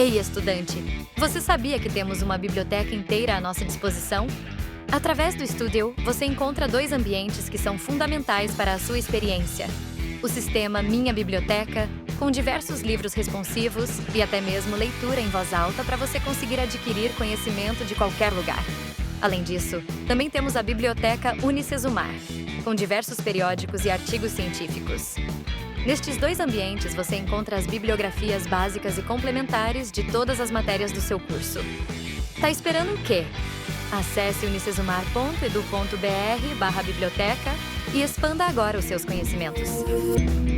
Ei, estudante! Você sabia que temos uma biblioteca inteira à nossa disposição? Através do Studio, você encontra 2 ambientes que são fundamentais para a sua experiência. O sistema Minha Biblioteca, com diversos livros responsivos e até mesmo leitura em voz alta para você conseguir adquirir conhecimento de qualquer lugar. Além disso, também temos a Biblioteca Unicesumar, com diversos periódicos e artigos científicos. Nestes 2 ambientes, você encontra as bibliografias básicas e complementares de todas as matérias do seu curso. Tá esperando o quê? Acesse unicesumar.edu.br/biblioteca e expanda agora os seus conhecimentos.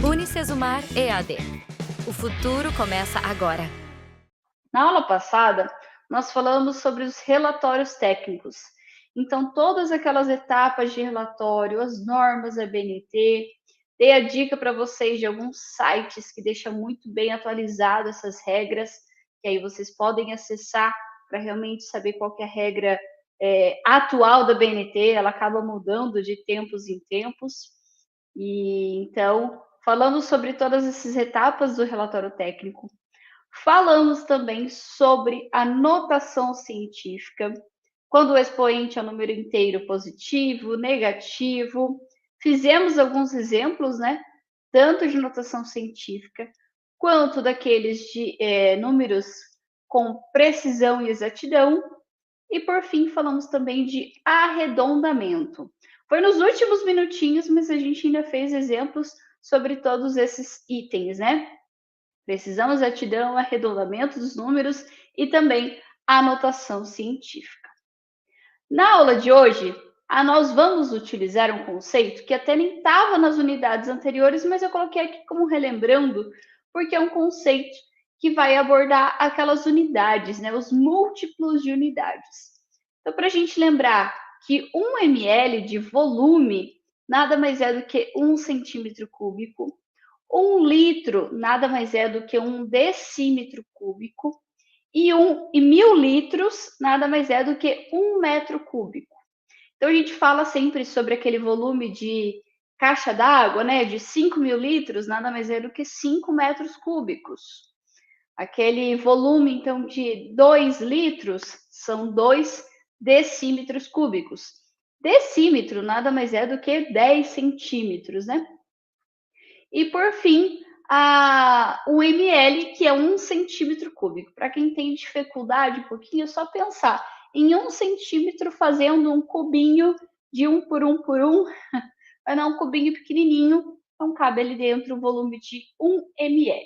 Unicesumar EAD. O futuro começa agora. Na aula passada, nós falamos sobre os relatórios técnicos. Então, todas aquelas etapas de relatório, as normas da BNT, dei a dica para vocês de alguns sites que deixam muito bem atualizado essas regras, que aí vocês podem acessar para realmente saber qual que é a regra atual da BNT, ela acaba mudando de tempos em tempos. E então, falamos sobre todas essas etapas do relatório técnico. Falamos também sobre a notação científica, quando o expoente é um número inteiro positivo, negativo. Fizemos alguns exemplos, né? Tanto de notação científica, quanto daqueles de números com precisão e exatidão. E, por fim, falamos também de arredondamento. Foi nos últimos minutinhos, mas a gente ainda fez exemplos sobre todos esses itens, né? Precisão, exatidão, arredondamento dos números e também a anotação científica. Na aula de hoje, nós vamos utilizar um conceito que até nem estava nas unidades anteriores, mas eu coloquei aqui como relembrando, porque é um conceito que vai abordar aquelas unidades, né, os múltiplos de unidades. Então, para a gente lembrar que 1 ml de volume nada mais é do que 1 centímetro cúbico, 1 litro nada mais é do que 1 decímetro cúbico, e 1.000 litros nada mais é do que 1 metro cúbico. Então, a gente fala sempre sobre aquele volume de caixa d'água, né, de 5.000 litros, nada mais é do que 5 metros cúbicos. Aquele volume, então, de 2 litros são 2 decímetros cúbicos. Decímetro nada mais é do que 10 centímetros, né? E, por fim, o ml, que é 1 centímetro cúbico. Para quem tem dificuldade um pouquinho, é só pensar em 1 centímetro fazendo um cubinho de 1 por 1 por 1, vai dar um cubinho pequenininho, então cabe ali dentro o volume de 1 ml.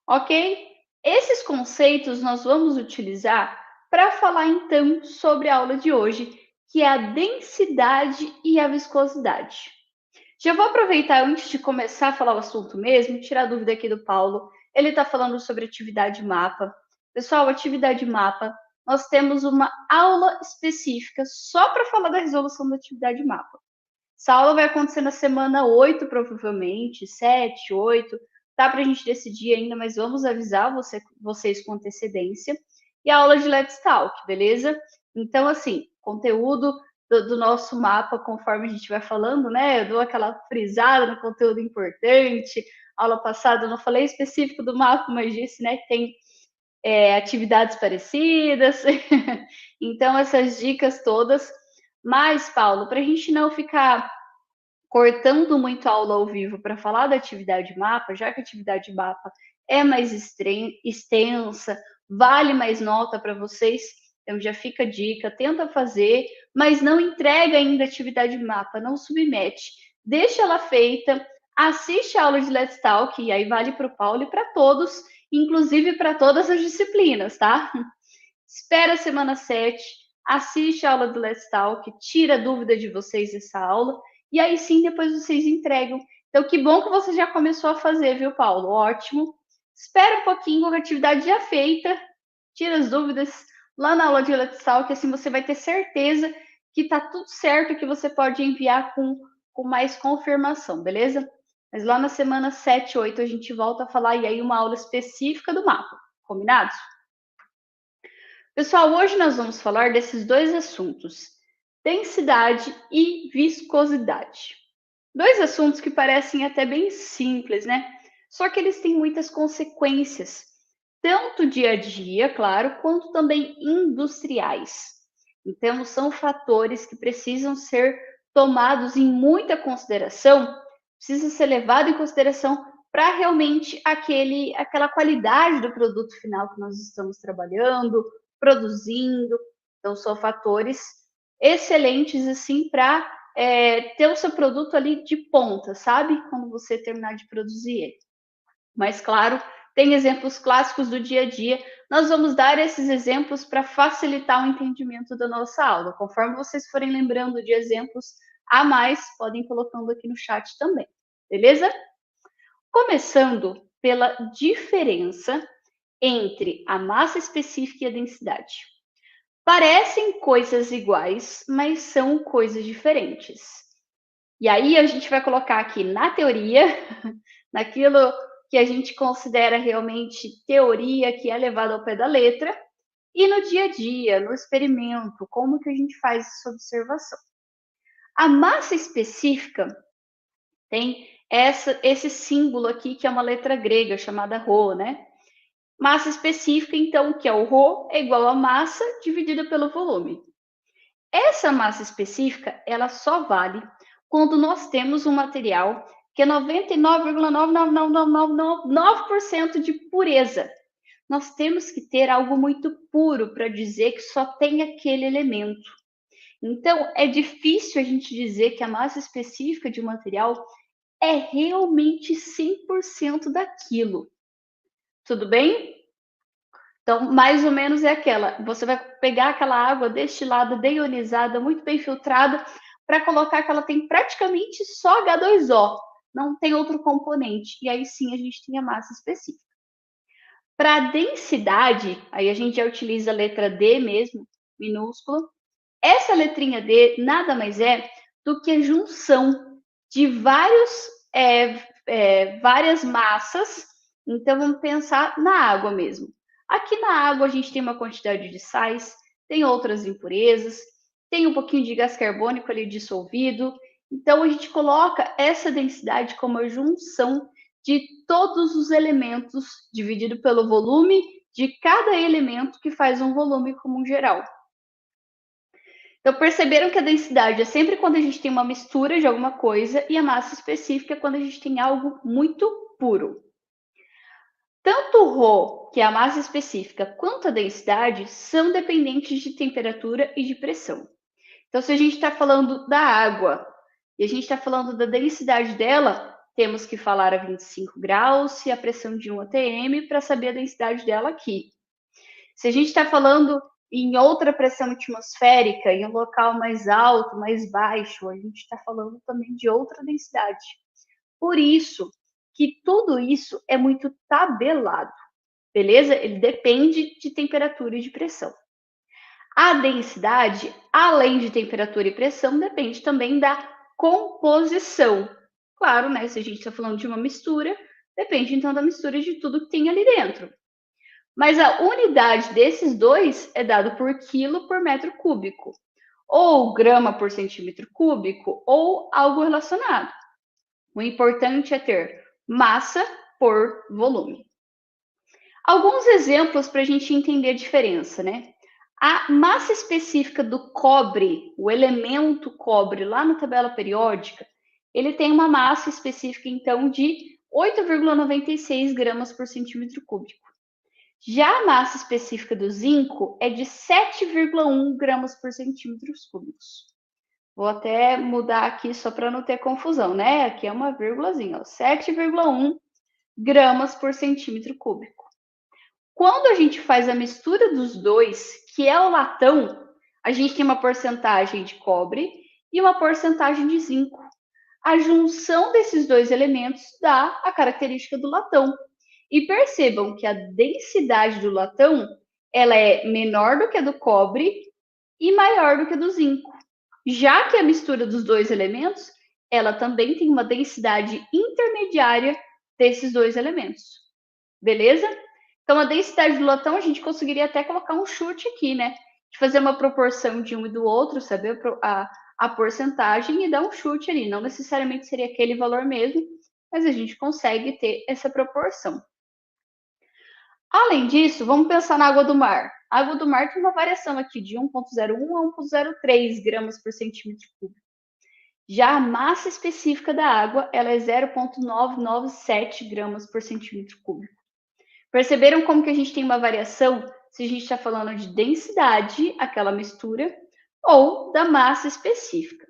Ok? Esses conceitos nós vamos utilizar para falar, então, sobre a aula de hoje, que é a densidade e a viscosidade. Já vou aproveitar antes de começar a falar o assunto mesmo, tirar a dúvida aqui do Paulo. Ele está falando sobre atividade mapa. Pessoal, atividade mapa, nós temos uma aula específica só para falar da resolução da atividade mapa. Essa aula vai acontecer na semana 8, provavelmente, 7, 8. Tá para a gente decidir ainda, mas vamos avisar vocês com antecedência. E a aula de Let's Talk, beleza? Então, assim, conteúdo do nosso mapa, conforme a gente vai falando, né? Eu dou aquela frisada no conteúdo importante. Aula passada eu não falei específico do mapa, mas disse, né, que tem atividades parecidas. Então, essas dicas todas. Mas, Paulo, para a gente não ficar cortando muito a aula ao vivo para falar da atividade mapa, já que a atividade mapa é mais extensa, vale mais nota para vocês, então já fica a dica, tenta fazer, mas não entrega ainda a atividade mapa, não submete, deixa ela feita, assiste a aula de Let's Talk, e aí vale para o Paulo e para todos, inclusive para todas as disciplinas, tá? Espera a semana 7, assiste a aula do Let's Talk, tira a dúvida de vocês dessa aula, e aí sim depois vocês entregam. Então, que bom que você já começou a fazer, viu, Paulo? Ótimo. Espera um pouquinho, com a atividade já feita, tira as dúvidas lá na aula de Let's Talk, assim você vai ter certeza que tá tudo certo, que você pode enviar com mais confirmação, beleza? Mas lá na semana 7, 8 a gente volta a falar, e aí uma aula específica do mapa, combinados? Pessoal, hoje nós vamos falar desses 2 assuntos, densidade e viscosidade. 2 assuntos que parecem até bem simples, né? Só que eles têm muitas consequências. tanto dia a dia, claro, quanto também industriais. Então, são fatores que precisam ser tomados em muita consideração, precisa ser levado em consideração para realmente aquela qualidade do produto final que nós estamos trabalhando, produzindo. Então, são fatores excelentes assim para ter o seu produto ali de ponta, sabe? Quando você terminar de produzir ele. Mas, claro, tem exemplos clássicos do dia a dia. Nós vamos dar esses exemplos para facilitar o entendimento da nossa aula. Conforme vocês forem lembrando de exemplos a mais, podem ir colocando aqui no chat também, beleza? Começando pela diferença entre a massa específica e a densidade. Parecem coisas iguais, mas são coisas diferentes. E aí a gente vai colocar aqui na teoria, naquilo que a gente considera realmente teoria, que é levado ao pé da letra, e no dia a dia, no experimento, como que a gente faz essa observação. A massa específica tem esse símbolo aqui, que é uma letra grega, chamada ρ, né? Massa específica, então, que é o ρ, é igual a massa dividida pelo volume. Essa massa específica, ela só vale quando nós temos um material que é 99,99999% de pureza. Nós temos que ter algo muito puro para dizer que só tem aquele elemento. Então, é difícil a gente dizer que a massa específica de um material é realmente 100% daquilo. Tudo bem? Então, mais ou menos é aquela. Você vai pegar aquela água destilada, deionizada, muito bem filtrada, para colocar que ela tem praticamente só H2O, não tem outro componente. E aí sim a gente tem a massa específica. Para a densidade, aí a gente já utiliza a letra D mesmo, minúscula. Essa letrinha D nada mais é do que a junção de várias massas. Então, vamos pensar na água mesmo. Aqui na água a gente tem uma quantidade de sais, tem outras impurezas, tem um pouquinho de gás carbônico ali dissolvido. Então, a gente coloca essa densidade como a junção de todos os elementos dividido pelo volume de cada elemento que faz um volume comum geral. Então, perceberam que a densidade é sempre quando a gente tem uma mistura de alguma coisa e a massa específica é quando a gente tem algo muito puro. Tanto o ρ, que é a massa específica, quanto a densidade são dependentes de temperatura e de pressão. Então, se a gente está falando da água e a gente está falando da densidade dela, temos que falar a 25 graus e a pressão de 1 atm para saber a densidade dela aqui. Se a gente está falando em outra pressão atmosférica, em um local mais alto, mais baixo, a gente está falando também de outra densidade. Por isso que tudo isso é muito tabelado, beleza? Ele depende de temperatura e de pressão. A densidade, além de temperatura e pressão, depende também da composição. Claro, né? Se a gente está falando de uma mistura, depende então da mistura de tudo que tem ali dentro. Mas a unidade desses dois é dado por quilo por metro cúbico, ou grama por centímetro cúbico, ou algo relacionado. O importante é ter massa por volume. Alguns exemplos para a gente entender a diferença, né? A massa específica do cobre, o elemento cobre, lá na tabela periódica, ele tem uma massa específica, então, de 8,96 gramas por centímetro cúbico. Já a massa específica do zinco é de 7,1 gramas por centímetros cúbicos. Vou até mudar aqui só para não ter confusão, né? Aqui é uma vírgulazinha, 7,1 gramas por centímetro cúbico. Quando a gente faz a mistura dos dois, que é o latão, a gente tem uma porcentagem de cobre e uma porcentagem de zinco. A junção desses dois elementos dá a característica do latão. E percebam que a densidade do latão ela é menor do que a do cobre e maior do que a do zinco. Já que a mistura dos dois elementos, ela também tem uma densidade intermediária desses dois elementos. Beleza? Então, a densidade do latão, a gente conseguiria até colocar um chute aqui, né? De fazer uma proporção de um e do outro, saber a porcentagem e dar um chute ali. Não necessariamente seria aquele valor mesmo, mas a gente consegue ter essa proporção. Além disso, vamos pensar na água do mar. A água do mar tem uma variação aqui de 1,01 a 1,03 gramas por centímetro cúbico. Já a massa específica da água, ela é 0,997 gramas por centímetro cúbico. Perceberam como que a gente tem uma variação se a gente está falando de densidade, aquela mistura, ou da massa específica.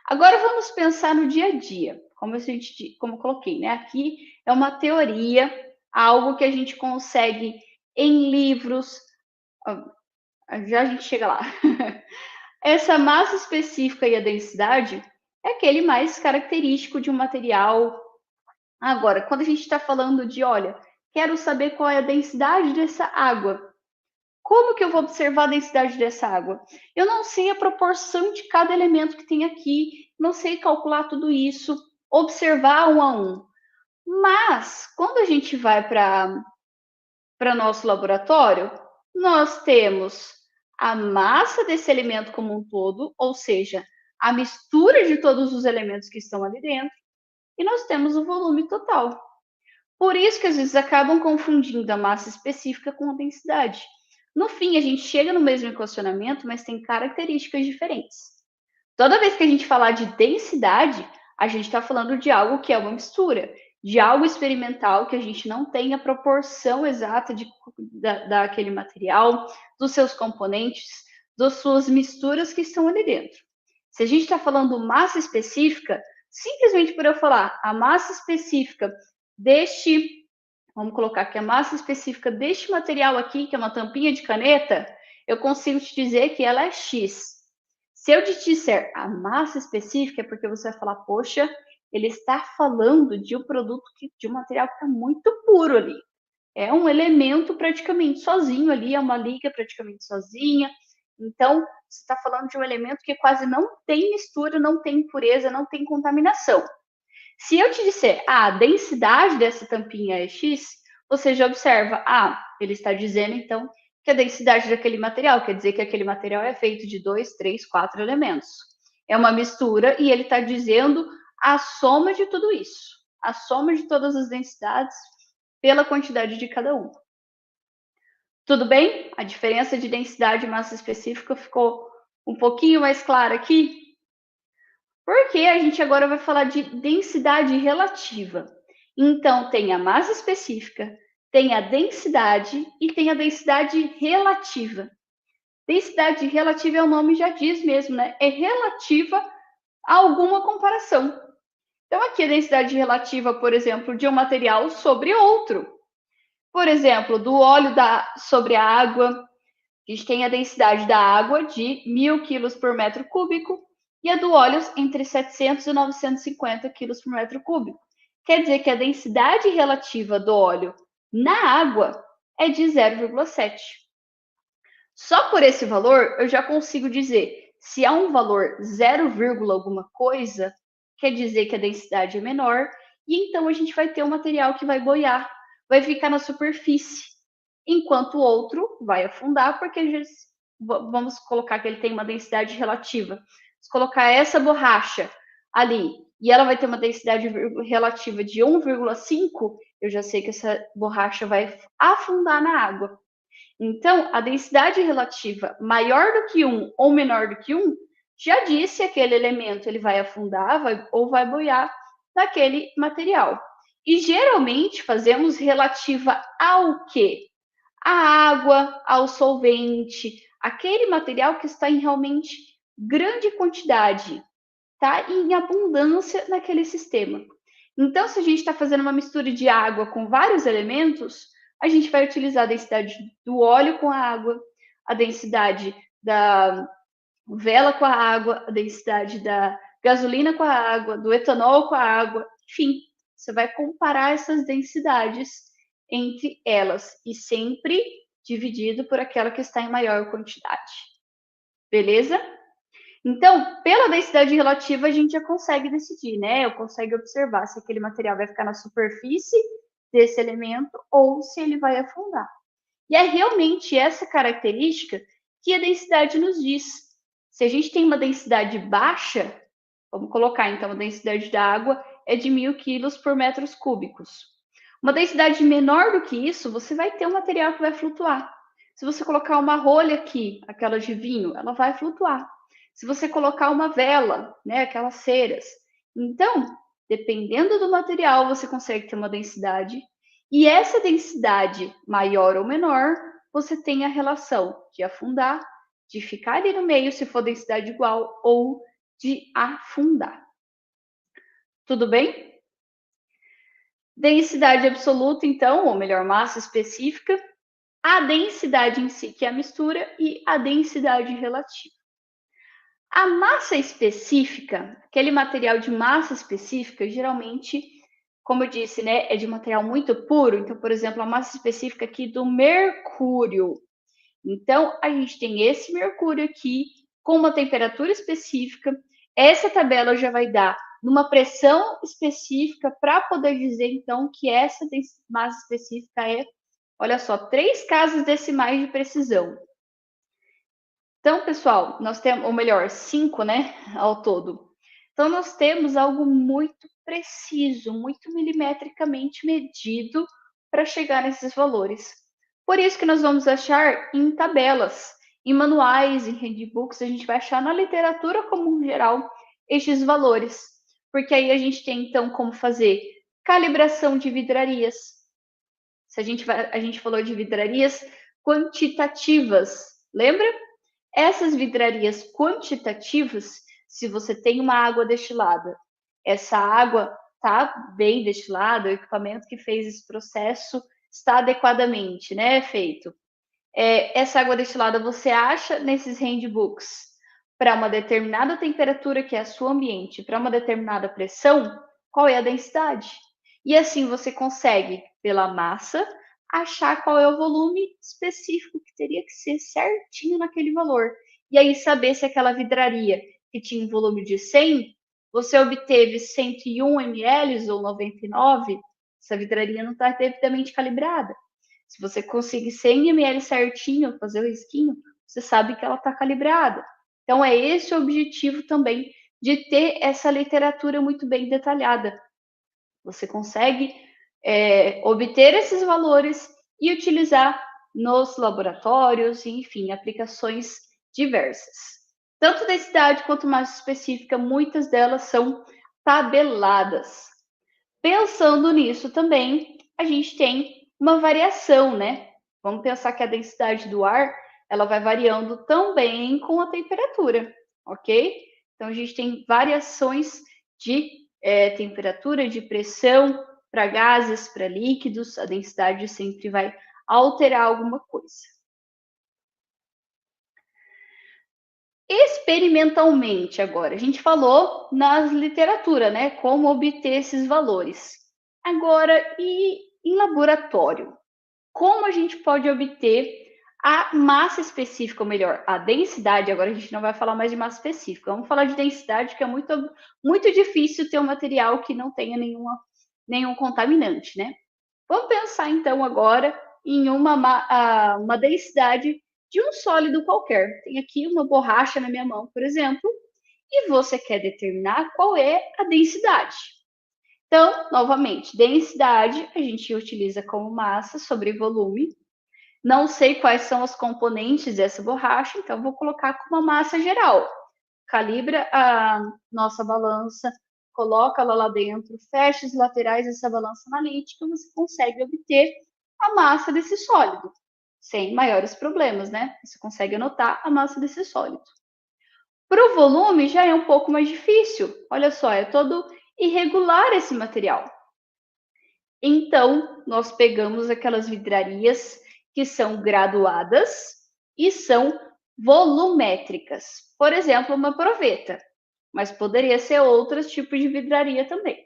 Agora vamos pensar no dia a dia, como eu coloquei, né? Aqui é uma teoria, algo que a gente consegue em livros. Já a gente chega lá. Essa massa específica e a densidade é aquele mais característico de um material. Agora, quando a gente está falando de, olha, quero saber qual é a densidade dessa água. Como que eu vou observar a densidade dessa água? Eu não sei a proporção de cada elemento que tem aqui, não sei calcular tudo isso, observar um a um. Mas, quando a gente vai para nosso laboratório, nós temos a massa desse elemento como um todo, ou seja, a mistura de todos os elementos que estão ali dentro, e nós temos o volume total. Por isso que às vezes acabam confundindo a massa específica com a densidade. No fim, a gente chega no mesmo equacionamento, mas tem características diferentes. Toda vez que a gente falar de densidade, a gente está falando de algo que é uma mistura, de algo experimental que a gente não tem a proporção exata daquele material, dos seus componentes, das suas misturas que estão ali dentro. Se a gente está falando massa específica, simplesmente por eu falar a massa específica vamos colocar que a massa específica deste material aqui, que é uma tampinha de caneta, eu consigo te dizer que ela é X. Se eu te disser a massa específica, é porque você vai falar, poxa, ele está falando de um produto, de um material que está muito puro ali. É um elemento praticamente sozinho ali, é uma liga praticamente sozinha. Então, você está falando de um elemento que quase não tem mistura, não tem impureza, não tem contaminação. Se eu te disser, a densidade dessa tampinha é X, você já observa, ele está dizendo, então, que a densidade daquele material, quer dizer que aquele material é feito de 2, 3, 4 elementos. É uma mistura e ele está dizendo a soma de tudo isso, a soma de todas as densidades pela quantidade de cada um. Tudo bem? A diferença de densidade e massa específica ficou um pouquinho mais clara aqui? Porque a gente agora vai falar de densidade relativa. Então, tem a massa específica, tem a densidade e tem a densidade relativa. Densidade relativa é o nome já diz mesmo, né? É relativa a alguma comparação. Então, aqui a densidade relativa, por exemplo, de um material sobre outro. Por exemplo, do óleo sobre a água, a gente tem a densidade da água de 1.000 quilos por metro cúbico e a do óleo entre 700 e 950 quilos por metro cúbico. Quer dizer que a densidade relativa do óleo na água é de 0,7. Só por esse valor, eu já consigo dizer se há um valor 0, alguma coisa, quer dizer que a densidade é menor, e então a gente vai ter um material que vai boiar, vai ficar na superfície, enquanto o outro vai afundar, porque vamos colocar que ele tem uma densidade relativa. Se colocar essa borracha ali e ela vai ter uma densidade relativa de 1,5, eu já sei que essa borracha vai afundar na água. Então, a densidade relativa maior do que 1 ou menor do que 1 já disse que aquele elemento ele vai afundar ou vai boiar naquele material. E geralmente fazemos relativa ao quê? A água, ao solvente, aquele material que está em realmente grande quantidade, tá? Em abundância naquele sistema. Então, se a gente está fazendo uma mistura de água com vários elementos, a gente vai utilizar a densidade do óleo com a água, a densidade da vela com a água, a densidade da gasolina com a água, do etanol com a água, enfim, você vai comparar essas densidades entre elas e sempre dividido por aquela que está em maior quantidade. Beleza? Então, pela densidade relativa, a gente já consegue decidir, né? Eu consigo observar se aquele material vai ficar na superfície desse elemento ou se ele vai afundar. E é realmente essa característica que a densidade nos diz. Se a gente tem uma densidade baixa, vamos colocar então a densidade da água é de 1.000 quilos por metros cúbicos. Uma densidade menor do que isso, você vai ter um material que vai flutuar. Se você colocar uma rolha aqui, aquela de vinho, ela vai flutuar. Se você colocar uma vela, né, aquelas ceras. Então, dependendo do material, você consegue ter uma densidade. E essa densidade maior ou menor, você tem a relação de afundar, de ficar ali no meio, se for densidade igual, ou de afundar. Tudo bem? Densidade absoluta, então, ou melhor, massa específica, a densidade em si, que é a mistura, e a densidade relativa. A massa específica, aquele material de massa específica, geralmente, como eu disse, né, é de material muito puro. Então, por exemplo, a massa específica aqui do mercúrio. Então, a gente tem esse mercúrio aqui com uma temperatura específica. Essa tabela já vai dar numa pressão específica para poder dizer, então, que essa massa específica é, olha só, 3 casas decimais de precisão. Então, pessoal, nós temos, ou melhor, 5, né, ao todo. Então, nós temos algo muito preciso, muito milimetricamente medido para chegar nesses valores. Por isso que nós vamos achar em tabelas, em manuais, em handbooks, a gente vai achar na literatura como geral estes valores. Porque aí a gente tem, então, como fazer calibração de vidrarias. Se a gente falou de vidrarias quantitativas, lembra? Essas vidrarias quantitativas, se você tem uma água destilada, essa água está bem destilada, o equipamento que fez esse processo está adequadamente, né, feito. Essa água destilada você acha nesses handbooks para uma determinada temperatura, que é a sua ambiente, para uma determinada pressão, qual é a densidade? E assim você consegue, pela massa, achar qual é o volume específico que teria que ser certinho naquele valor. E aí saber se aquela vidraria que tinha um volume de 100, você obteve 101 ml ou 99, essa vidraria não está devidamente calibrada. Se você conseguir 100 ml certinho, fazer o risquinho, você sabe que ela está calibrada. Então, é esse o objetivo também de ter essa literatura muito bem detalhada. Você consegue obter esses valores e utilizar nos laboratórios, enfim, aplicações diversas. Tanto densidade quanto massa específica, muitas delas são tabeladas. Pensando nisso também, a gente tem uma variação, né? Vamos pensar que a densidade do ar, ela vai variando também com a temperatura, ok? Então, a gente tem variações de temperatura, de pressão, para gases, para líquidos, a densidade sempre vai alterar alguma coisa. Experimentalmente agora, a gente falou nas literatura, né? Como obter esses valores. Agora, e em laboratório? Como a gente pode obter a massa específica, ou melhor, a densidade? Agora a gente não vai falar mais de massa específica, vamos falar de densidade, que é muito difícil ter um material que não tenha nenhum contaminante, né? Vamos pensar então agora em uma densidade de um sólido qualquer. Tem aqui uma borracha na minha mão, por exemplo, e você quer determinar qual é a densidade. Então, novamente, densidade a gente utiliza como massa sobre volume. Não sei quais são os componentes dessa borracha, então vou colocar como uma massa geral. Calibra a nossa balança, coloca ela lá dentro, fecha os laterais dessa balança analítica, você consegue obter a massa desse sólido, sem maiores problemas, né? Você consegue anotar a massa desse sólido. Para o volume já é um pouco mais difícil. Olha só, é todo irregular esse material. Então, nós pegamos aquelas vidrarias que são graduadas e são volumétricas. Por exemplo, uma proveta, mas poderia ser outros tipos de vidraria também.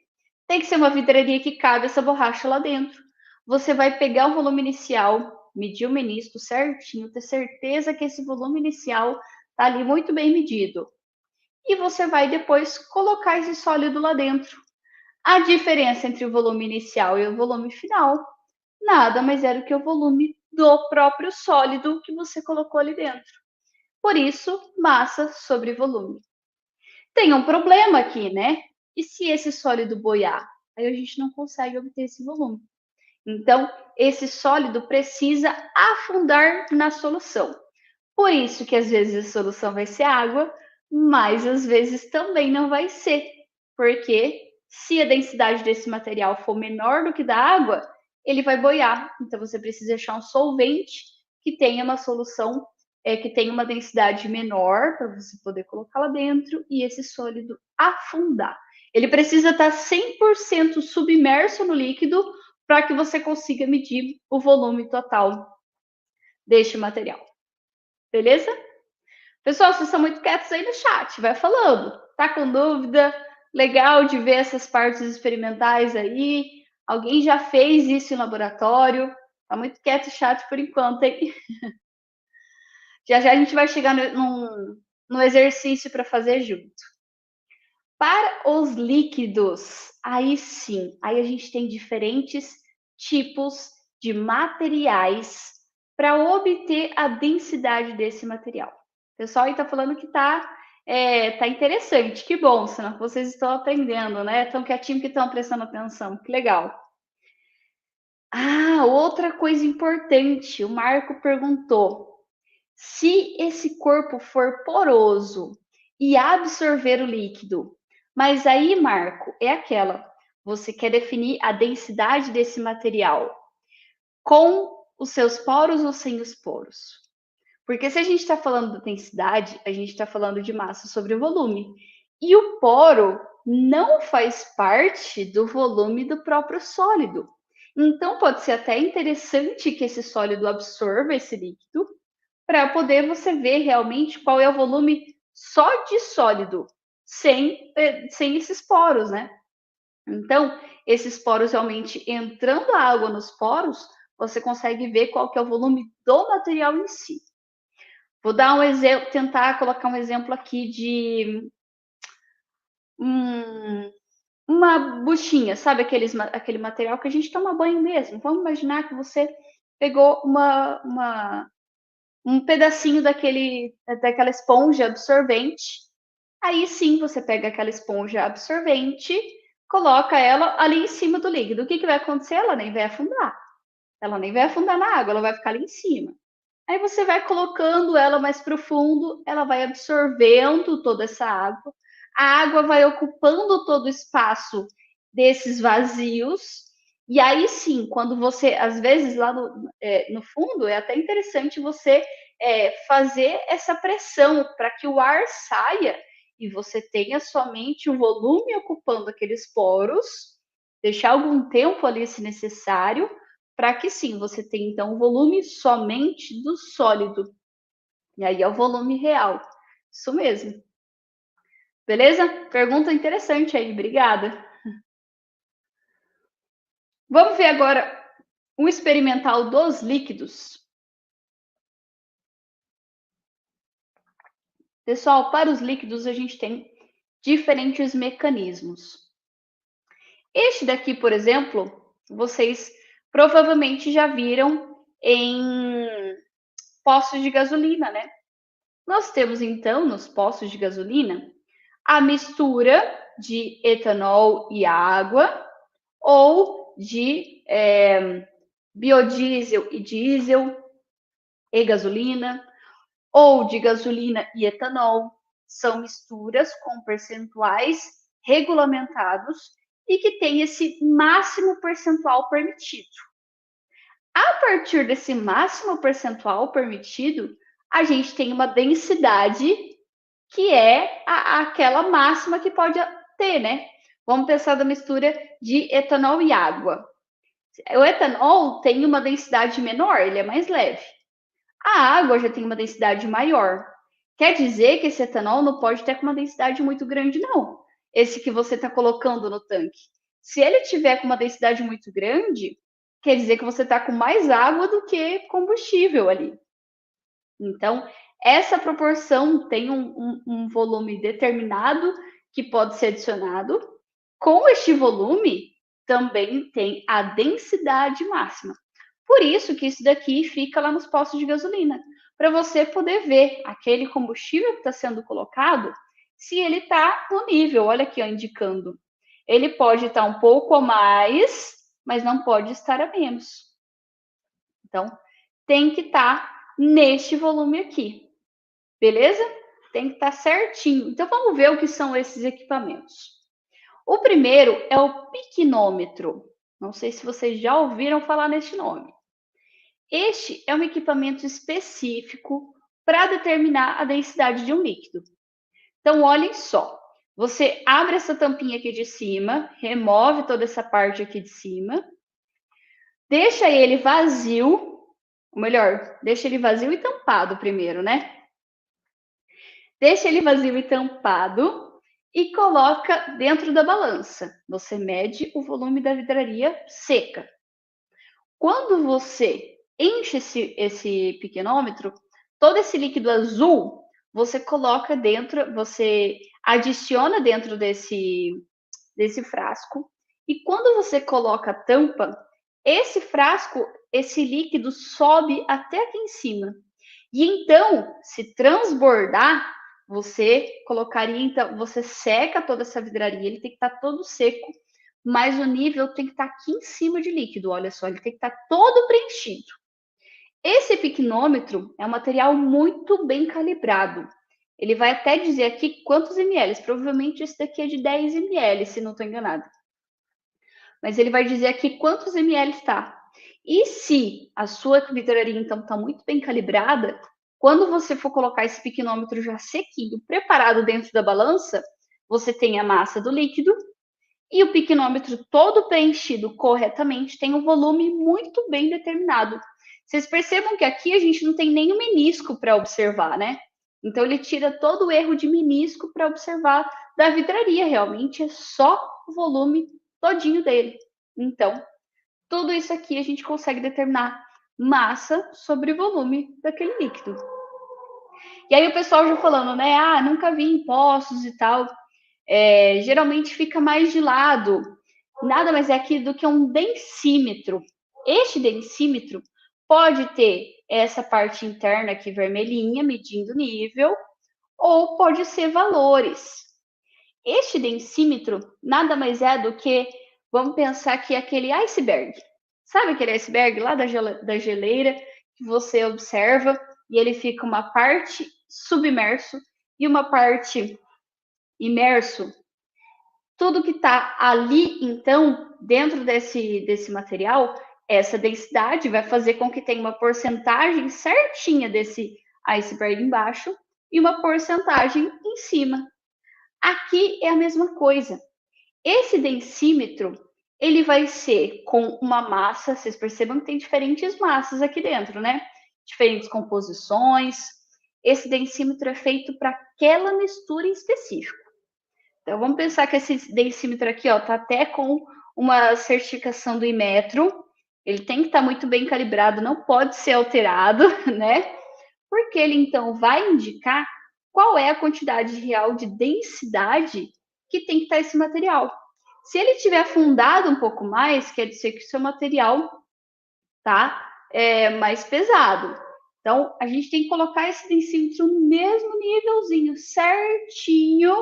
Tem que ser uma vidraria que cabe essa borracha lá dentro. Você vai pegar o volume inicial, medir o menisco certinho, ter certeza que esse volume inicial está ali muito bem medido. E você vai depois colocar esse sólido lá dentro. A diferença entre o volume inicial e o volume final nada mais é do que o volume do próprio sólido que você colocou ali dentro. Por isso, massa sobre volume. Tem um problema aqui, né? E se esse sólido boiar? Aí a gente não consegue obter esse volume. Então, esse sólido precisa afundar na solução. Por isso que às vezes a solução vai ser água, mas às vezes também não vai ser, porque se a densidade desse material for menor do que da água, ele vai boiar. Então você precisa achar um solvente que tenha uma solução, que tenha uma densidade menor para você poder colocar lá dentro e esse sólido afundar. Ele precisa estar 100% submerso no líquido para que você consiga medir o volume total deste material. Beleza? Pessoal, vocês são muito quietos aí no chat, vai falando. Tá com dúvida? Legal de ver essas partes experimentais aí. Alguém já fez isso em laboratório? Tá muito quieto o chat por enquanto, hein? Já já a gente vai chegar no exercício para fazer junto. Para os líquidos, aí sim, aí a gente tem diferentes tipos de materiais para obter a densidade desse material. O pessoal aí está falando que tá interessante, que bom, senão vocês estão aprendendo, né? Estão quietinho que estão prestando atenção, que legal. Ah, outra coisa importante, o Marco perguntou: se esse corpo for poroso e absorver o líquido, mas aí, Marco, é aquela, você quer definir a densidade desse material com os seus poros ou sem os poros? Porque se a gente está falando da densidade, a gente está falando de massa sobre volume. E o poro não faz parte do volume do próprio sólido. Então, pode ser até interessante que esse sólido absorva esse líquido, para poder você ver realmente qual é o volume só de sólido, sem esses poros, né? Então, esses poros realmente entrando a água nos poros, você consegue ver qual que é o volume do material em si. Vou dar um exemplo, tentar colocar um exemplo aqui de uma buchinha, sabe aquele material que a gente toma banho mesmo? Vamos imaginar que você pegou um pedacinho daquela esponja absorvente. Aí sim, você pega aquela esponja absorvente, coloca ela ali em cima do líquido. O que vai acontecer? Ela nem vai afundar. Ela nem vai afundar na água, ela vai ficar ali em cima. Aí você vai colocando ela mais profundo, ela vai absorvendo toda essa água. A água vai ocupando todo o espaço desses vazios. E aí sim, quando você, às vezes lá no fundo, é até interessante você fazer essa pressão para que o ar saia e você tenha somente o volume ocupando aqueles poros, deixar algum tempo ali se necessário, para que sim, você tenha então o volume somente do sólido. E aí é o volume real. Isso mesmo. Beleza? Pergunta interessante aí, obrigada. Vamos ver agora um experimental dos líquidos. Pessoal, para os líquidos a gente tem diferentes mecanismos. Este daqui, por exemplo, vocês provavelmente já viram em postos de gasolina, né? Nós temos então nos postos de gasolina a mistura de etanol e água ou de biodiesel e diesel e gasolina, ou de gasolina e etanol. São misturas com percentuais regulamentados e que tem esse máximo percentual permitido. A partir desse máximo percentual permitido, a gente tem uma densidade que é aquela máxima que pode ter, né? Vamos pensar da mistura de etanol e água. O etanol tem uma densidade menor, ele é mais leve. A água já tem uma densidade maior. Quer dizer que esse etanol não pode ter uma densidade muito grande, não. Esse que você está colocando no tanque. Se ele tiver com uma densidade muito grande, quer dizer que você está com mais água do que combustível ali. Então, essa proporção tem um volume determinado que pode ser adicionado. Com este volume, também tem a densidade máxima. Por isso que isso daqui fica lá nos postos de gasolina, para você poder ver aquele combustível que está sendo colocado, se ele está no nível, olha aqui, ó, indicando. Ele pode estar um pouco a mais mas não pode estar a menos. Então, tem que estar neste volume aqui, beleza? Tem que estar certinho. Então, vamos ver o que são esses equipamentos. O primeiro é o piquinômetro. Não sei se vocês já ouviram falar nesse nome. Este é um equipamento específico para determinar a densidade de um líquido. Então, olhem só. Você abre essa tampinha aqui de cima, remove toda essa parte aqui de cima, deixa ele vazio, ou melhor, deixa ele vazio e tampado primeiro, né? Deixa ele vazio e tampado e coloca dentro da balança. Você mede o volume da vidraria seca. Quando você enche esse piquenômetro, todo esse líquido azul, você coloca dentro, você adiciona dentro desse frasco. E quando você coloca a tampa, esse frasco, esse líquido sobe até aqui em cima. E então, se transbordar, você colocaria, então, você seca toda essa vidraria, ele tem que estar todo seco, mas o nível tem que estar aqui em cima de líquido, olha só, ele tem que estar todo preenchido. Esse piquinômetro é um material muito bem calibrado. Ele vai até dizer aqui quantos ml, provavelmente esse daqui é de 10 ml, se não estou enganada. Mas ele vai dizer aqui quantos ml está. E se a sua vidraria, então, está muito bem calibrada, quando você for colocar esse piquinômetro já sequinho, preparado dentro da balança, você tem a massa do líquido e o piquinômetro todo preenchido corretamente tem um volume muito bem determinado. Vocês percebam que aqui a gente não tem nenhum menisco para observar, né? Então, ele tira todo o erro de menisco para observar da vidraria. Realmente é só o volume todinho dele. Então, tudo isso aqui a gente consegue determinar massa sobre volume daquele líquido. E aí o pessoal já falando, né? Ah, nunca vi em poços e tal. Geralmente fica mais de lado. Nada mais é aqui do que um densímetro. Este densímetro pode ter essa parte interna aqui vermelhinha, medindo nível, ou pode ser valores. Este densímetro nada mais é do que, vamos pensar que é aquele iceberg. Sabe aquele iceberg lá da geleira que você observa e ele fica uma parte submerso e uma parte imerso? Tudo que está ali, então, dentro desse material, essa densidade vai fazer com que tenha uma porcentagem certinha desse iceberg embaixo e uma porcentagem em cima. Aqui é a mesma coisa. Esse densímetro, ele vai ser com uma massa, vocês percebam que tem diferentes massas aqui dentro, né? Diferentes composições. Esse densímetro é feito para aquela mistura em específico. Então, vamos pensar que esse densímetro aqui, ó, tá até com uma certificação do Inmetro. Ele tem que estar muito bem calibrado, não pode ser alterado, né? Porque ele, então, vai indicar qual é a quantidade real de densidade que tem que estar esse material. Se ele tiver afundado um pouco mais, quer dizer que o seu material tá mais pesado. Então, a gente tem que colocar esse densímetro no mesmo nívelzinho, certinho,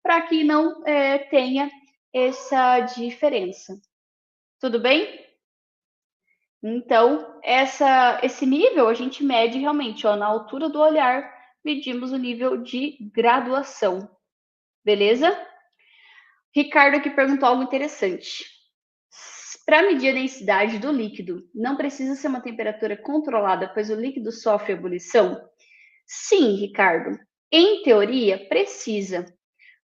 para que não tenha essa diferença. Tudo bem? Então, esse nível a gente mede realmente, ó, na altura do olhar, medimos o nível de graduação. Beleza? Ricardo aqui perguntou algo interessante. Para medir a densidade do líquido, não precisa ser uma temperatura controlada, pois o líquido sofre ebulição? Sim, Ricardo. Em teoria, precisa.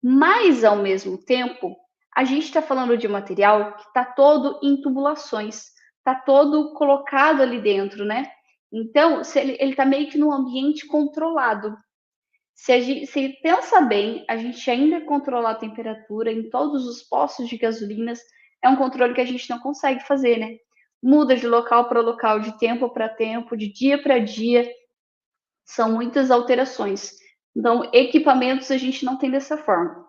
Mas, ao mesmo tempo, a gente está falando de um material que está todo em tubulações, está todo colocado ali dentro, né? Então, ele está meio que num ambiente controlado. Se pensa bem, a gente ainda controlar a temperatura em todos os postos de gasolinas é um controle que a gente não consegue fazer, né? Muda de local para local, de tempo para tempo, de dia para dia, são muitas alterações. Então, equipamentos a gente não tem dessa forma.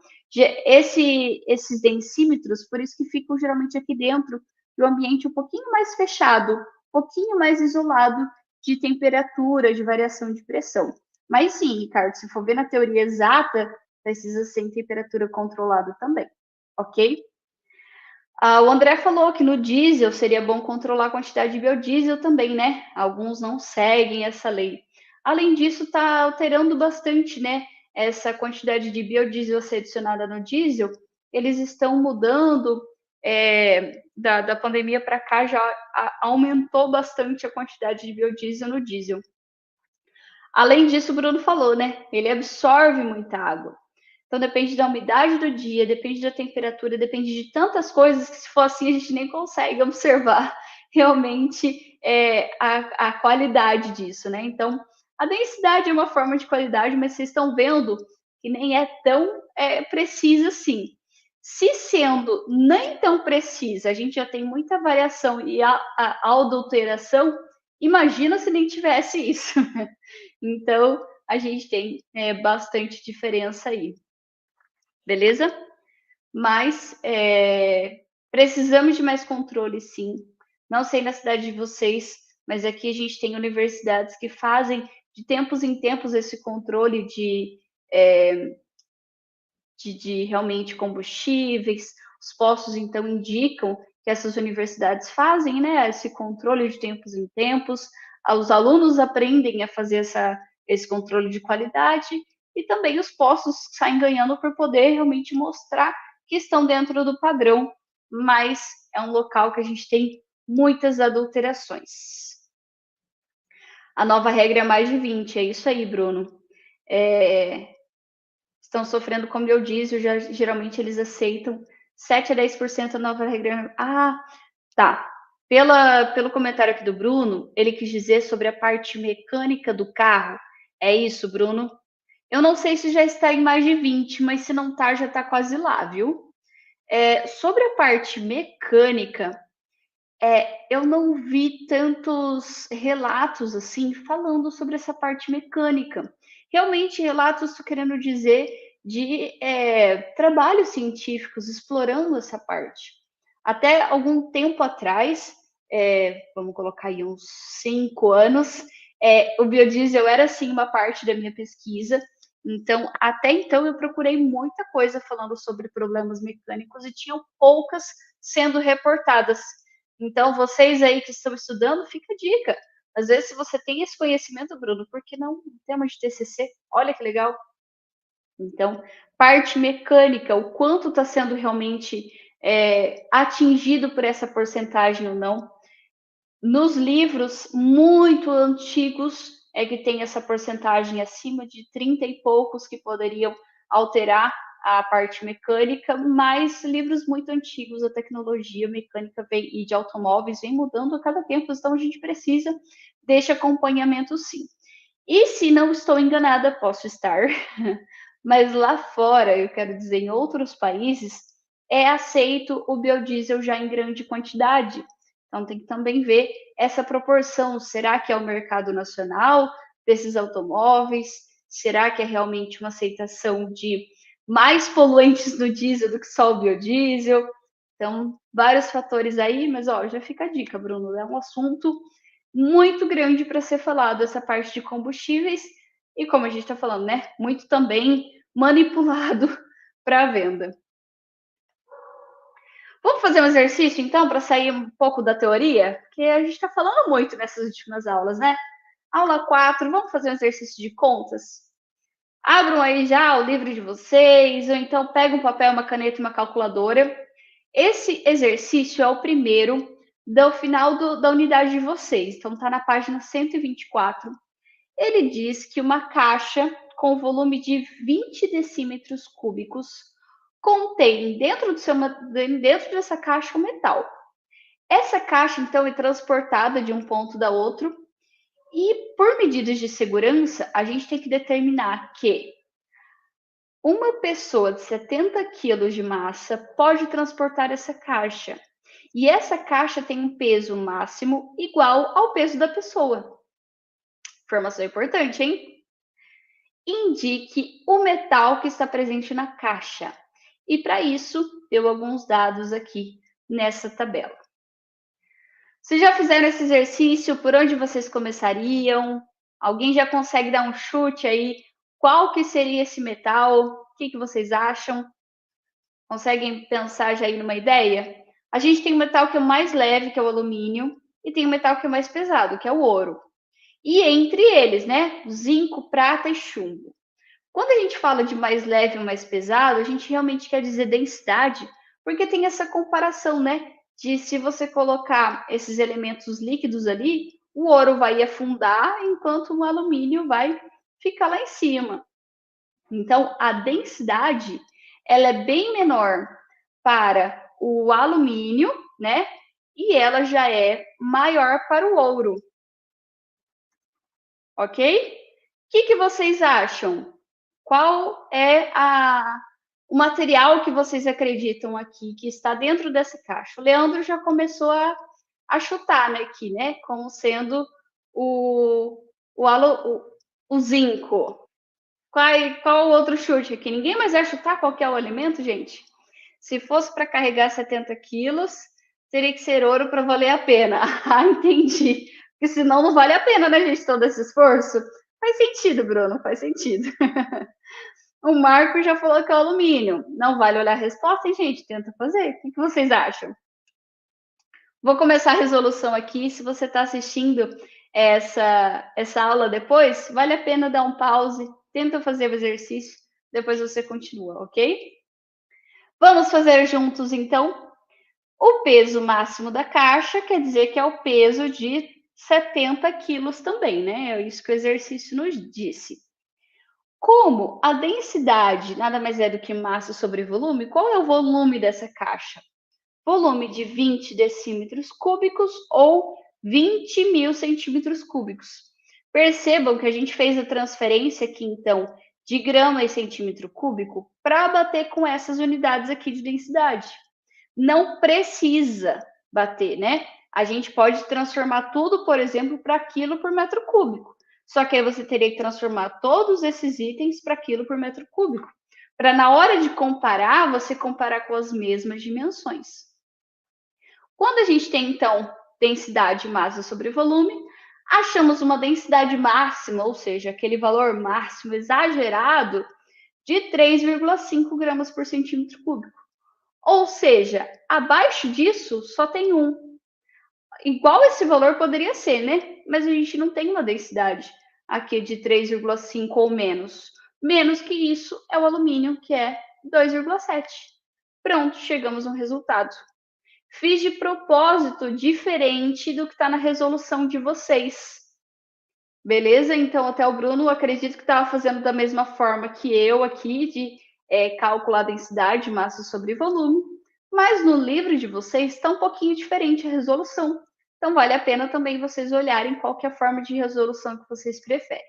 Esses densímetros, por isso que ficam geralmente aqui dentro de um ambiente um pouquinho mais fechado, um pouquinho mais isolado de temperatura, de variação de pressão. Mas sim, Ricardo, se for ver na teoria exata, precisa ser em temperatura controlada também, ok? O André falou que no diesel seria bom controlar a quantidade de biodiesel também, né? Alguns não seguem essa lei. Além disso, está alterando bastante, né? Essa quantidade de biodiesel a ser adicionada no diesel. Eles estão mudando da pandemia para cá, já aumentou bastante a quantidade de biodiesel no diesel. Além disso, o Bruno falou, né? Ele absorve muita água. Então depende da umidade do dia, depende da temperatura, depende de tantas coisas que se for assim a gente nem consegue observar realmente a qualidade disso, né? Então a densidade é uma forma de qualidade, mas vocês estão vendo que nem é tão precisa assim. Se sendo nem tão precisa, a gente já tem muita variação e a adulteração, imagina se nem tivesse isso. Então a gente tem bastante diferença aí. Beleza? Mas precisamos de mais controle, sim. Não sei na cidade de vocês, mas aqui a gente tem universidades que fazem de tempos em tempos esse controle de realmente combustíveis. Os postos, então, indicam que essas universidades fazem, né, esse controle de tempos em tempos. Os alunos aprendem a fazer esse controle de qualidade e também os postos saem ganhando por poder realmente mostrar que estão dentro do padrão, mas é um local que a gente tem muitas adulterações. A nova regra é mais de 20, é isso aí, Bruno. Estão sofrendo com biodiesel, geralmente eles aceitam 7 a 10% a nova regra. Tá. Pelo comentário aqui do Bruno, ele quis dizer sobre a parte mecânica do carro. É isso, Bruno? Eu não sei se já está em mais de 20, mas se não está, já está quase lá, viu? Sobre a parte mecânica, eu não vi tantos relatos assim falando sobre essa parte mecânica. Realmente, relatos, estou querendo dizer, de trabalhos científicos explorando essa parte. Até algum tempo atrás, vamos colocar aí uns 5 anos, o biodiesel era sim uma parte da minha pesquisa. Então, até então, eu procurei muita coisa falando sobre problemas mecânicos e tinham poucas sendo reportadas. Então, vocês aí que estão estudando, fica a dica. Às vezes, se você tem esse conhecimento, Bruno, por que não um tema de TCC? Olha que legal. Então, parte mecânica, o quanto está sendo realmente atingido por essa porcentagem ou não. Nos livros muito antigos é que tem essa porcentagem acima de 30 e poucos que poderiam alterar a parte mecânica, mas livros muito antigos, a tecnologia mecânica e de automóveis vem mudando a cada tempo, então a gente precisa desse acompanhamento sim. E se não estou enganada, posso estar, mas lá fora, eu quero dizer, em outros países, é aceito o biodiesel já em grande quantidade. Então tem que também ver essa proporção. Será que é o mercado nacional desses automóveis? Será que é realmente uma aceitação de mais poluentes no diesel do que só o biodiesel? Então, vários fatores aí, mas já fica a dica, Bruno, é um assunto muito grande para ser falado, essa parte de combustíveis, e como a gente está falando, né, muito também manipulado para a venda. Vamos fazer um exercício, então, para sair um pouco da teoria? Porque a gente está falando muito nessas últimas aulas, né? Aula 4, vamos fazer um exercício de contas? Abram aí já o livro de vocês, ou então pegam um papel, uma caneta e uma calculadora. Esse exercício é o primeiro do final da unidade de vocês. Então, está na página 124. Ele diz que uma caixa com volume de 20 decímetros cúbicos contém dentro dessa caixa um metal. Essa caixa, então, é transportada de um ponto da outro e, por medidas de segurança, a gente tem que determinar que uma pessoa de 70 quilos de massa pode transportar essa caixa. E essa caixa tem um peso máximo igual ao peso da pessoa. Informação importante, hein? Indique o metal que está presente na caixa. E para isso, deu alguns dados aqui nessa tabela. Vocês já fizeram esse exercício? Por onde vocês começariam? Alguém já consegue dar um chute aí? Qual que seria esse metal? O que vocês acham? Conseguem pensar já aí numa ideia? A gente tem o metal que é o mais leve, que é o alumínio, e tem o metal que é o mais pesado, que é o ouro. E entre eles, né, zinco, prata e chumbo. Quando a gente fala de mais leve e mais pesado, a gente realmente quer dizer densidade, porque tem essa comparação, né? De se você colocar esses elementos líquidos ali, o ouro vai afundar, enquanto o alumínio vai ficar lá em cima. Então, a densidade, ela é bem menor para o alumínio, né? E ela já é maior para o ouro, ok? O que vocês acham? Qual é o material que vocês acreditam aqui que está dentro dessa caixa? O Leandro já começou a chutar, né, aqui, né? Como sendo o, o, o zinco. Qual o outro chute aqui? Ninguém mais vai chutar qual que é o alimento, gente? Se fosse para carregar 70 quilos, teria que ser ouro para valer a pena. Ah, entendi. Porque senão não vale a pena, né, gente, todo esse esforço? Faz sentido, Bruno, faz sentido. O Marco já falou que é alumínio. Não vale olhar a resposta, hein, gente? Tenta fazer. O que vocês acham? Vou começar a resolução aqui. Se você está assistindo essa aula depois, vale a pena dar um pause, tenta fazer o exercício, depois você continua, ok? Vamos fazer juntos, então. O peso máximo da caixa quer dizer que é o peso de 70 quilos também, né? É isso que o exercício nos disse. Como a densidade nada mais é do que massa sobre volume, qual é o volume dessa caixa? Volume de 20 decímetros cúbicos ou 20 mil centímetros cúbicos. Percebam que a gente fez a transferência aqui, então, de grama e centímetro cúbico para bater com essas unidades aqui de densidade. Não precisa bater, né? A gente pode transformar tudo, por exemplo, para quilo por metro cúbico. Só que aí você teria que transformar todos esses itens para quilo por metro cúbico. Para na hora de comparar, você comparar com as mesmas dimensões. Quando a gente tem, então, densidade massa sobre volume, achamos uma densidade máxima, ou seja, aquele valor máximo exagerado de 3,5 gramas por centímetro cúbico. Ou seja, abaixo disso só tem um. Igual esse valor poderia ser, né? Mas a gente não tem uma densidade aqui de 3,5 ou menos. Menos que isso é o alumínio, que é 2,7. Pronto, chegamos a um resultado. Fiz de propósito diferente do que está na resolução de vocês. Beleza? Então, até o Bruno, acredito que estava fazendo da mesma forma que eu aqui, de calcular a densidade, massa sobre volume. Mas no livro de vocês está um pouquinho diferente a resolução. Então, vale a pena também vocês olharem qual que é a forma de resolução que vocês preferem.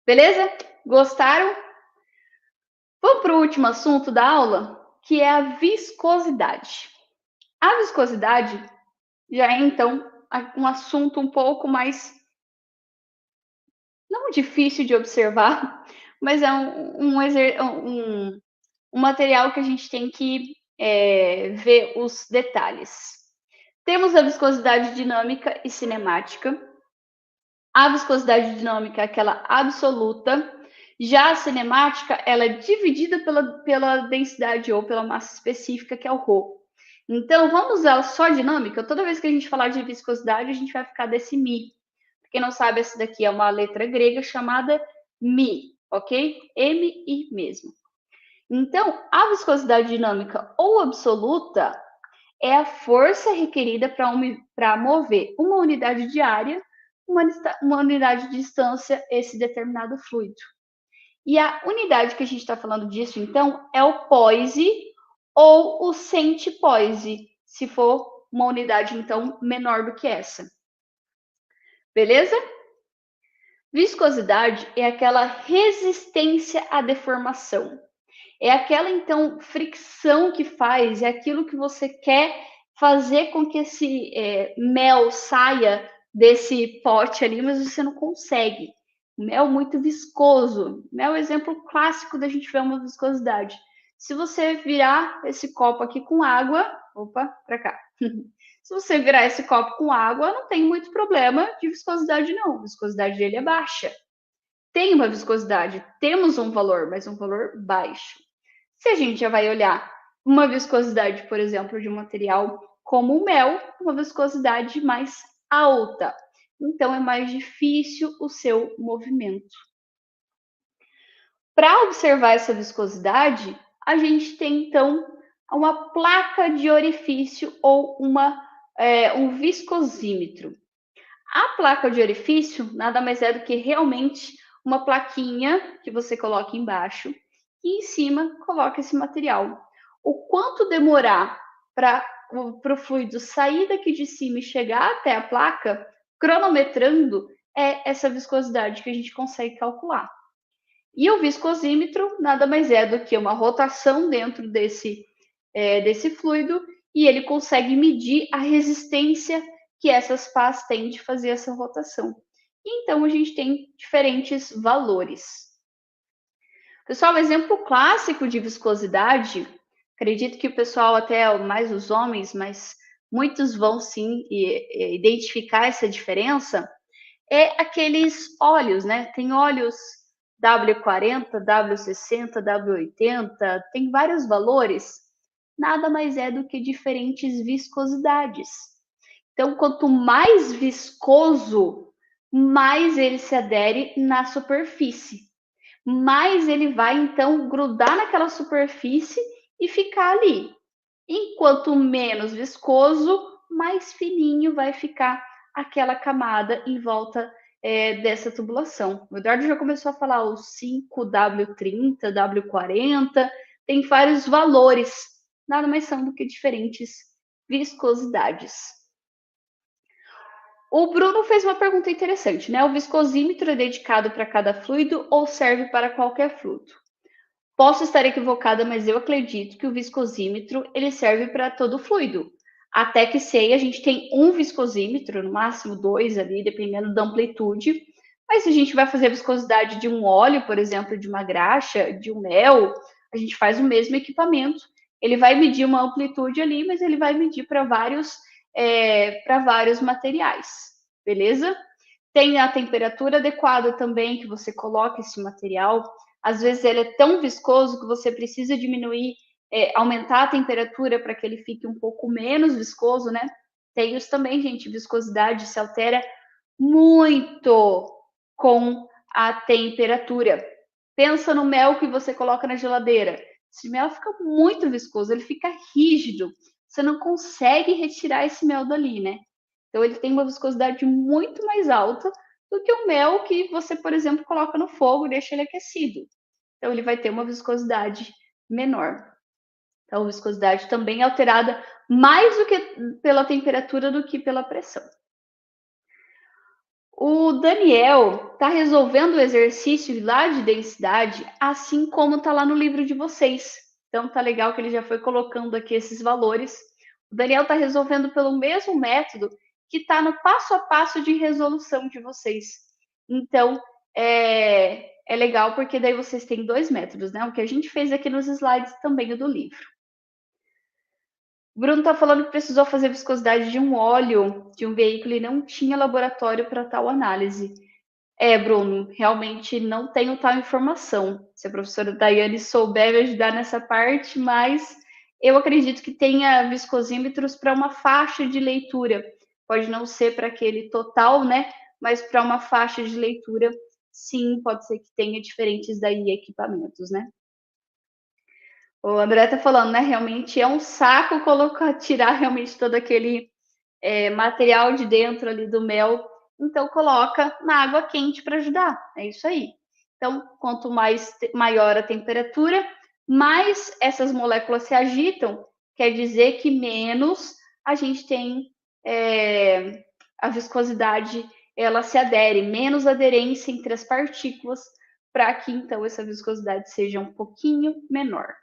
Beleza? Gostaram? Vamos para o último assunto da aula, que é a viscosidade. A viscosidade já é, então, um assunto um pouco mais, não difícil de observar, mas é um material que a gente tem que ver os detalhes. Temos a viscosidade dinâmica e cinemática. A viscosidade dinâmica é aquela absoluta. Já a cinemática, ela é dividida pela densidade ou pela massa específica, que é o ρ. Então, vamos usar só a dinâmica. Toda vez que a gente falar de viscosidade, a gente vai ficar desse mi. Pra quem não sabe, essa daqui é uma letra grega chamada mi, ok? M-I mesmo. Então, a viscosidade dinâmica ou absoluta é a força requerida para mover uma unidade de área, uma unidade de distância, esse determinado fluido. E a unidade que a gente está falando disso, então, é o poise ou o centipoise, se for uma unidade, então, menor do que essa. Beleza? Viscosidade é aquela resistência à deformação. É aquela, então, fricção que faz, é aquilo que você quer fazer com que esse mel saia desse pote ali, mas você não consegue. Mel muito viscoso. Mel é o exemplo clássico da gente ver uma viscosidade. Se você virar esse copo aqui com água, opa, para cá. Se você virar esse copo com água, não tem muito problema de viscosidade, não. A viscosidade dele é baixa. Tem uma viscosidade, temos um valor, mas um valor baixo. Se a gente já vai olhar uma viscosidade, por exemplo, de um material como o mel, uma viscosidade mais alta. Então, é mais difícil o seu movimento. Para observar essa viscosidade, a gente tem então uma placa de orifício ou um viscosímetro. A placa de orifício nada mais é do que realmente uma plaquinha que você coloca embaixo e em cima coloca esse material. O quanto demorar para o fluido sair daqui de cima e chegar até a placa, cronometrando, é essa viscosidade que a gente consegue calcular. E o viscosímetro nada mais é do que uma rotação dentro desse fluido e ele consegue medir a resistência que essas pás têm de fazer essa rotação. Então, a gente tem diferentes valores. Pessoal, o exemplo clássico de viscosidade, acredito que o pessoal, até mais os homens, mas muitos vão sim identificar essa diferença, é aqueles óleos, né? Tem óleos W40, W60, W80, tem vários valores, nada mais é do que diferentes viscosidades. Então, quanto mais viscoso, mais ele se adere na superfície, mais ele vai então grudar naquela superfície e ficar ali. Enquanto menos viscoso, mais fininho vai ficar aquela camada em volta dessa tubulação. O Eduardo já começou a falar os 5W30, W40, tem vários valores, nada mais são do que diferentes viscosidades. O Bruno fez uma pergunta interessante, né? O viscosímetro é dedicado para cada fluido ou serve para qualquer fluido? Posso estar equivocada, mas eu acredito que o viscosímetro ele serve para todo fluido. Até que sei, a gente tem um viscosímetro, no máximo 2 ali, dependendo da amplitude. Mas se a gente vai fazer a viscosidade de um óleo, por exemplo, de uma graxa, de um mel, a gente faz o mesmo equipamento. Ele vai medir uma amplitude ali, mas ele vai medir para vários materiais, beleza? Tem a temperatura adequada também, que você coloca esse material. Às vezes ele é tão viscoso que você precisa diminuir, aumentar a temperatura para que ele fique um pouco menos viscoso, né? Tem isso também, gente, viscosidade se altera muito com a temperatura. Pensa no mel que você coloca na geladeira. Esse mel fica muito viscoso, ele fica rígido. Você não consegue retirar esse mel dali, né? Então ele tem uma viscosidade muito mais alta do que o mel que você, por exemplo, coloca no fogo e deixa ele aquecido. Então ele vai ter uma viscosidade menor. Então a viscosidade também é alterada mais do que pela temperatura do que pela pressão. O Daniel está resolvendo o exercício lá de densidade, assim como está lá no livro de vocês. Então tá legal que ele já foi colocando aqui esses valores. O Daniel está resolvendo pelo mesmo método que está no passo a passo de resolução de vocês. Então é legal porque daí vocês têm dois métodos, né? O que a gente fez aqui nos slides também do livro. O Bruno está falando que precisou fazer viscosidade de um óleo de um veículo e não tinha laboratório para tal análise. Bruno, realmente não tenho tal informação. Se a professora Daiane souber me ajudar nessa parte, mas eu acredito que tenha viscosímetros para uma faixa de leitura. Pode não ser para aquele total, né? Mas para uma faixa de leitura, sim, pode ser que tenha diferentes daí equipamentos, né? O André tá falando, né? Realmente é um saco tirar realmente todo aquele material de dentro ali do mel. Então coloca na água quente para ajudar. É isso aí. Então, quanto maior a temperatura, mais essas moléculas se agitam. Quer dizer que menos a gente tem a viscosidade, ela se adere, menos aderência entre as partículas, para que então essa viscosidade seja um pouquinho menor.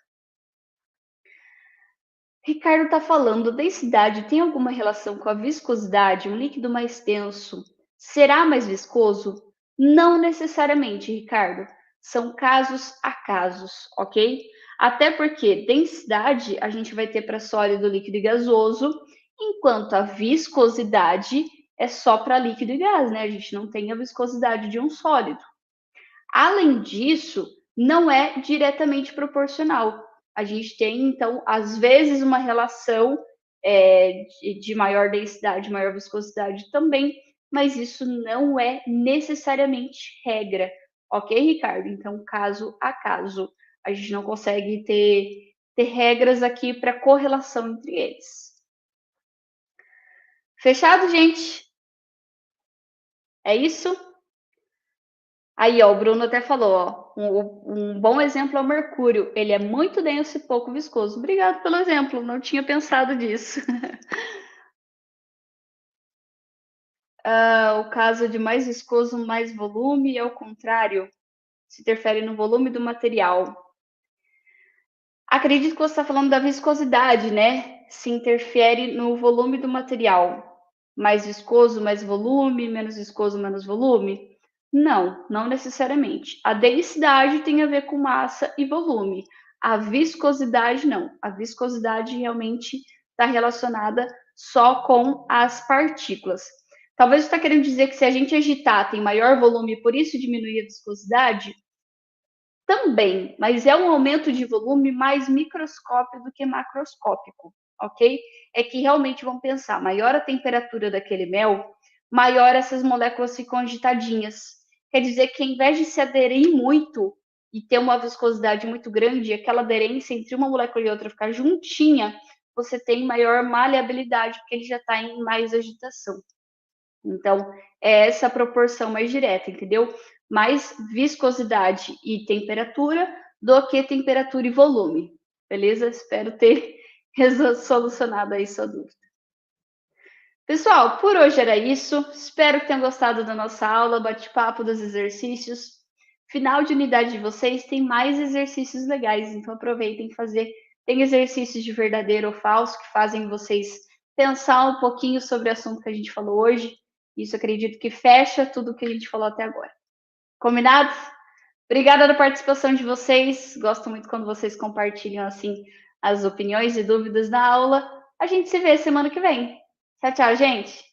Ricardo está falando, densidade tem alguma relação com a viscosidade? Um líquido mais denso será mais viscoso? Não necessariamente, Ricardo. São casos a casos, ok? Até porque densidade a gente vai ter para sólido, líquido e gasoso, enquanto a viscosidade é só para líquido e gás, né? A gente não tem a viscosidade de um sólido. Além disso, não é diretamente proporcional. a gente tem, então, às vezes, uma relação de maior densidade, maior viscosidade também, mas isso não é necessariamente regra, ok, Ricardo? Então, caso a caso, a gente não consegue ter regras aqui para correlação entre eles. Fechado, gente? É isso? Aí, ó, o Bruno até falou, ó, um bom exemplo é o mercúrio. Ele é muito denso e pouco viscoso. Obrigado pelo exemplo, não tinha pensado disso. O caso de mais viscoso, mais volume, e ao contrário, se interfere no volume do material. Acredito que você está falando da viscosidade, né? Se interfere no volume do material. Mais viscoso, mais volume, menos viscoso, menos volume? Não, não necessariamente. A densidade tem a ver com massa e volume. A viscosidade, não. A viscosidade realmente está relacionada só com as partículas. Talvez você está querendo dizer que se a gente agitar tem maior volume e por isso diminui a viscosidade? Também, mas é um aumento de volume mais microscópico do que macroscópico, ok? É que realmente vamos pensar, maior a temperatura daquele mel, maior essas moléculas ficam agitadinhas. Quer dizer que, ao invés de se aderir muito e ter uma viscosidade muito grande, aquela aderência entre uma molécula e outra ficar juntinha, você tem maior maleabilidade, porque ele já está em mais agitação. Então, é essa proporção mais direta, entendeu? Mais viscosidade e temperatura do que temperatura e volume. Beleza? Espero ter solucionado aí sua dúvida. Pessoal, por hoje era isso. Espero que tenham gostado da nossa aula, bate-papo dos exercícios. Final de unidade de vocês tem mais exercícios legais, então aproveitem fazer. Tem exercícios de verdadeiro ou falso que fazem vocês pensar um pouquinho sobre o assunto que a gente falou hoje. Isso acredito que fecha tudo que a gente falou até agora. Combinado? Obrigada pela participação de vocês. Gosto muito quando vocês compartilham assim as opiniões e dúvidas da aula. A gente se vê semana que vem. Tchau, tchau, gente.